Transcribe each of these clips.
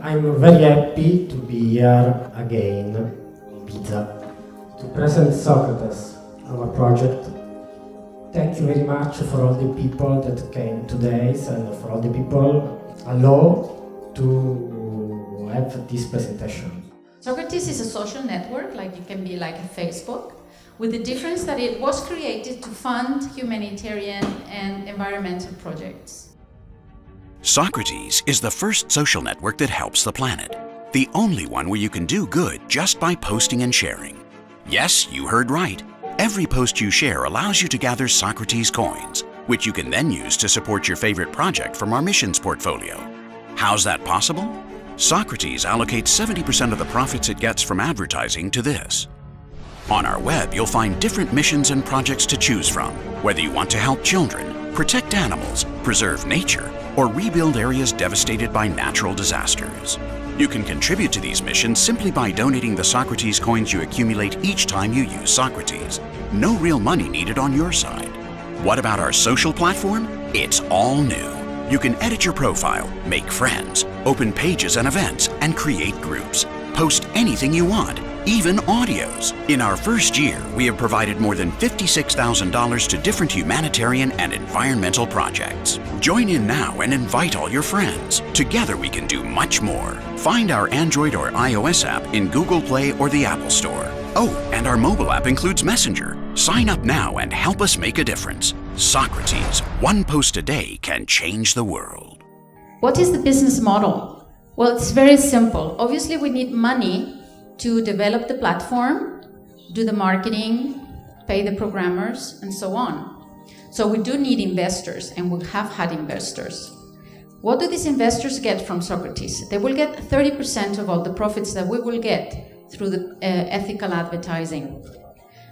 I'm very happy to be here again in Ibiza to present Sokhrates, our project. Thank you very much for all the people that came today and for all the people allowed to have this presentation. Sokhrates is a social network, like it can be like a Facebook, with the difference that it was created to fund humanitarian and environmental projects. Sokhrates is the first social network that helps the planet. The only one where you can do good just by posting and sharing. Yes, you heard right. Every post you share allows you to gather Sokhrates coins, which you can then use to support your favorite project from our missions portfolio. How's that possible? Sokhrates allocates 70% of the profits it gets from advertising to this. On our web, you'll find different missions and projects to choose from, whether you want to help children, protect animals, preserve nature, or rebuild areas devastated by natural disasters. You can contribute to these missions simply by donating the Sokhrates coins you accumulate each time you use Sokhrates. No real money needed on your side. What about our social platform? It's all new. You can edit your profile, make friends, open pages and events, and create groups. Post anything you want, even audios. In our first year, we have provided more than $56,000 to different humanitarian and environmental projects. Join in now and invite all your friends. Together we can do much more. Find our Android or iOS app in Google Play or the Apple Store. Oh, and our mobile app includes Messenger. Sign up now and help us make a difference. Sokhrates, one post a day can change the world. What is the business model? Well, it's very simple. Obviously, we need money to develop the platform, do the marketing, pay the programmers, and so on. So we do need investors, and we have had investors. What do these investors get from Sokhrates? They will get 30% of all the profits that we will get through the ethical advertising.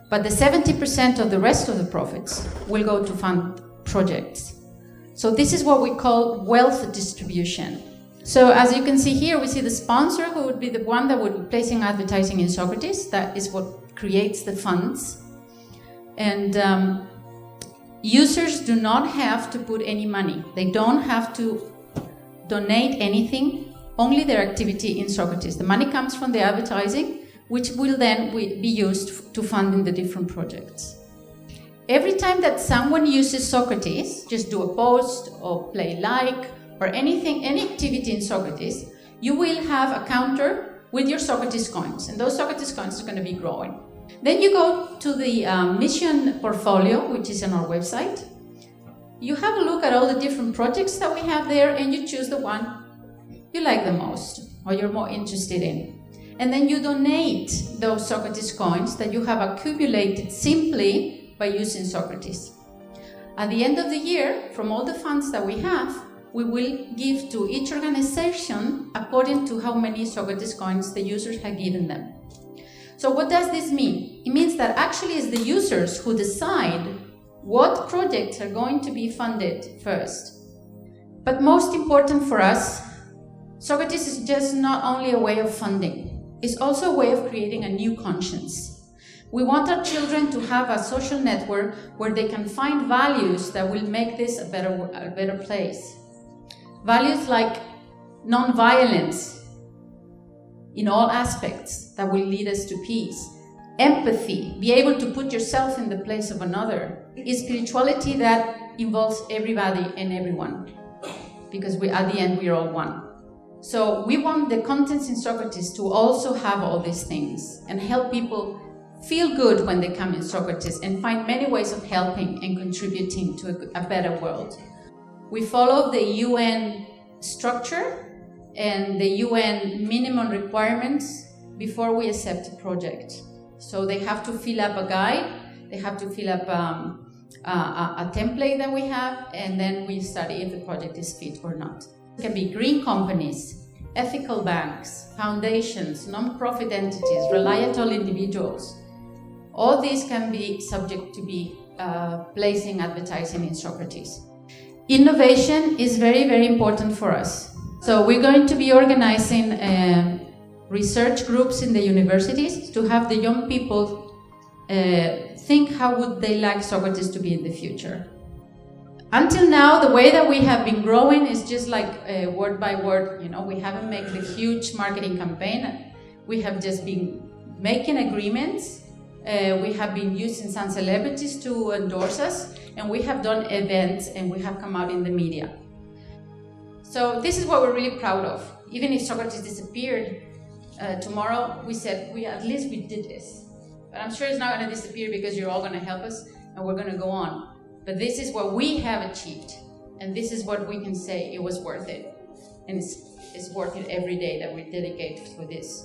But the 70% of the rest of the profits will go to fund projects. So this is what we call wealth distribution. So as you can see here, we see the sponsor, who would be the one that would be placing advertising in Sokhrates. That is what creates the funds. And users do not have to put any money. They don't have to donate anything, only their activity in Sokhrates. The money comes from the advertising, which will then be used to fund in the different projects. Every time that someone uses Sokhrates, just do a post or play like, or anything, any activity in Sokhrates, you will have a counter with your Sokhrates coins, and those Sokhrates coins are going to be growing. Then you go to the mission portfolio, which is on our website. You have a look at all the different projects that we have there, and you choose the one you like the most, or you're more interested in. And then you donate those Sokhrates coins that you have accumulated simply by using Sokhrates. At the end of the year, from all the funds that we have, we will give to each organization according to how many Sokhrates coins the users have given them. So what does this mean? It means that actually it's the users who decide what projects are going to be funded first. But most important for us, Sokhrates is just not only a way of funding, it's also a way of creating a new conscience. We want our children to have a social network where they can find values that will make this a better place. Values like non-violence in all aspects that will lead us to peace. Empathy, be able to put yourself in the place of another. Is spirituality that involves everybody and everyone, because at the end we're all one. So we want the contents in Sokhrates to also have all these things and help people feel good when they come in Sokhrates and find many ways of helping and contributing to a better world. We follow the UN structure and the UN minimum requirements before we accept a project. So they have to fill up a guide, they have to fill up a template that we have, and then we study if the project is fit or not. It can be green companies, ethical banks, foundations, non-profit entities, reliable individuals. All these can be subject to be placing advertising in Sokhrates. Innovation is very, very important for us. So we're going to be organizing research groups in the universities to have the young people think how would they like Sokhrates to be in the future. Until now, the way that we have been growing is just like word by word. You know, we haven't made the huge marketing campaign. We have just been making agreements. We have been using some celebrities to endorse us, and we have done events, and we have come out in the media. So this is what we're really proud of. Even if Sokhrates disappeared tomorrow, we said, at least we did this. But I'm sure it's not going to disappear because you're all going to help us, and we're going to go on. But this is what we have achieved, and this is what we can say it was worth it. And it's worth it every day that we dedicate for this.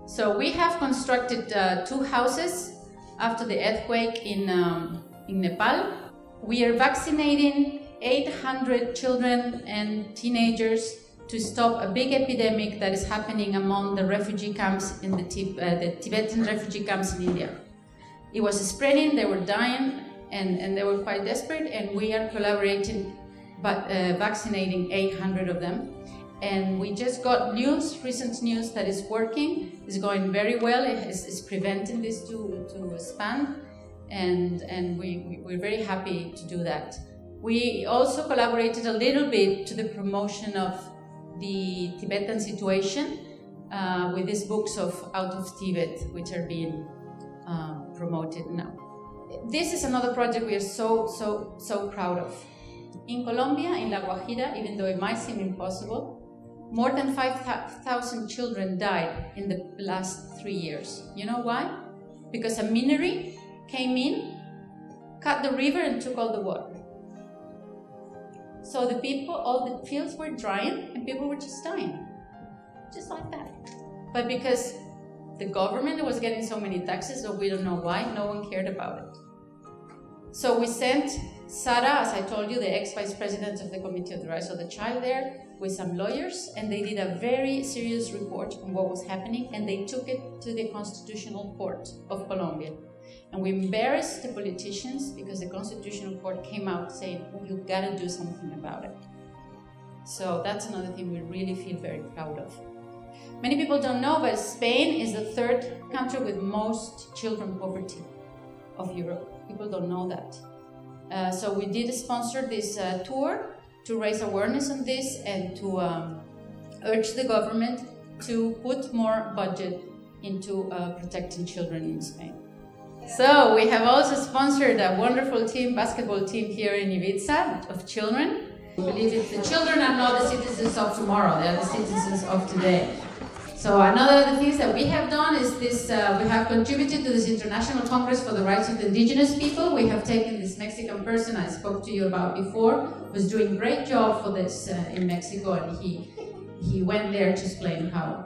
So we have constructed 2 houses after the earthquake in Nepal. We are vaccinating 800 children and teenagers to stop a big epidemic that is happening among the refugee camps in the Tibetan refugee camps in India. It was spreading, they were dying, and they were quite desperate, and we are collaborating, but vaccinating 800 of them. And we just got recent news that is working. It's going very well. It's preventing this to expand, and we're very happy to do that. We also collaborated a little bit to the promotion of the Tibetan situation with these books of Out of Tibet, which are being promoted now. This is another project we are so proud of. In Colombia, in La Guajira, even though it might seem impossible, more than 5,000 children died in the last 3 years. You know why? Because a minery came in, cut the river, and took all the water. So all the fields were drying, and people were just dying. Just like that. But because the government was getting so many taxes, or we don't know why, no one cared about it. So we sent Sara, as I told you, the ex-vice president of the Committee of the Rights of the Child there, with some lawyers, and they did a very serious report on what was happening, and they took it to the Constitutional Court of Colombia. And we embarrassed the politicians because the Constitutional Court came out saying, you've got to do something about it. So that's another thing we really feel very proud of. Many people don't know, but Spain is the 3rd country with most children poverty of Europe. People don't know that. So we did sponsor this tour to raise awareness on this and to urge the government to put more budget into protecting children in Spain. So we have also sponsored a wonderful basketball team here in Ibiza of children. We believe the children are not the citizens of tomorrow, they are the citizens of today. So another of the things that we have done is this, we have contributed to this International Congress for the Rights of the Indigenous People. We have taken this Mexican person I spoke to you about before, who was doing a great job for this in Mexico, and he went there to explain how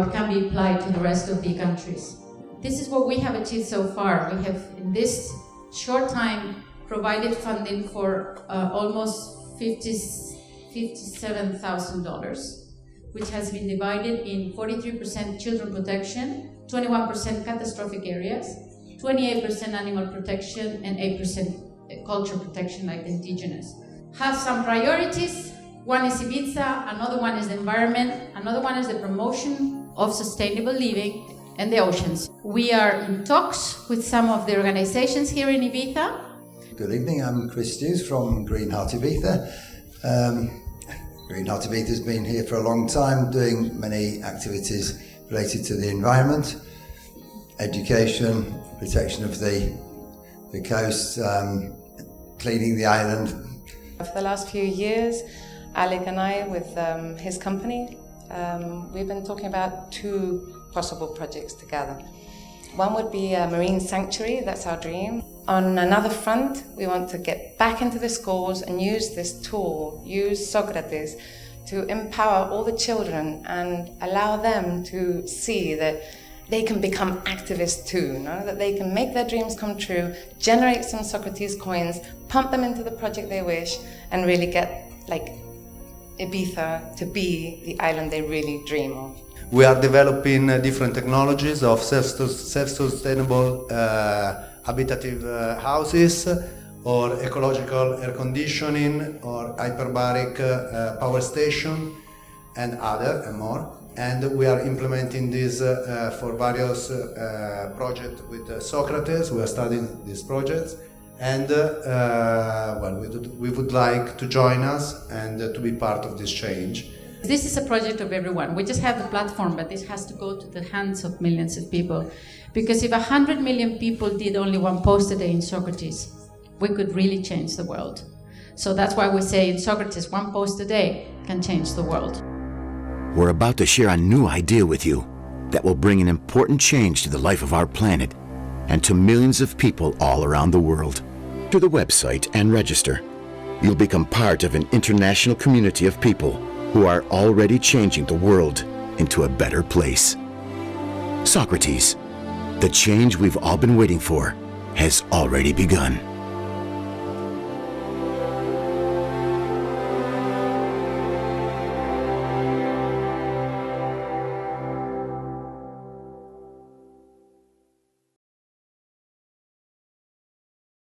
it can be applied to the rest of the countries. This is what we have achieved so far. We have, in this short time, provided funding for almost $57,000. which has been divided in 43% children protection, 21% catastrophic areas, 28% animal protection, and 8% culture protection like the indigenous. Have some priorities. One is Ibiza, another one is the environment, another one is the promotion of sustainable living and the oceans. We are in talks with some of the organizations here in Ibiza. Good evening, I'm Chris Hughes from Green Heart Ibiza. Green Heart Ibiza has been here for a long time, doing many activities related to the environment, education, protection of the coast, cleaning the island. For the last few years, Alec and I, with his company, we've been talking about 2 possible projects together. One would be a marine sanctuary, that's our dream. On another front, we want to get back into the schools and use this tool, use Sokhrates, to empower all the children and allow them to see that they can become activists too, no? That they can make their dreams come true, generate some Sokhrates coins, pump them into the project they wish, and really get like Ibiza to be the island they really dream of. We are developing different technologies of self-sustainable habitative houses, or ecological air conditioning, or hyperbaric power station, and other and more. And we are implementing this for various projects with Sokhrates. We are studying these projects, And we would like to join us and to be part of this change. This is a project of everyone. We just have the platform, but this has to go to the hands of millions of people. Because if 100 million people did only one post a day in Socrates, we could really change the world. So that's why we say in Socrates, one post a day can change the world. We're about to share a new idea with you that will bring an important change to the life of our planet and to millions of people all around the world. To the website and register. You'll become part of an international community of people who are already changing the world into a better place. Socrates, the change we've all been waiting for has already begun.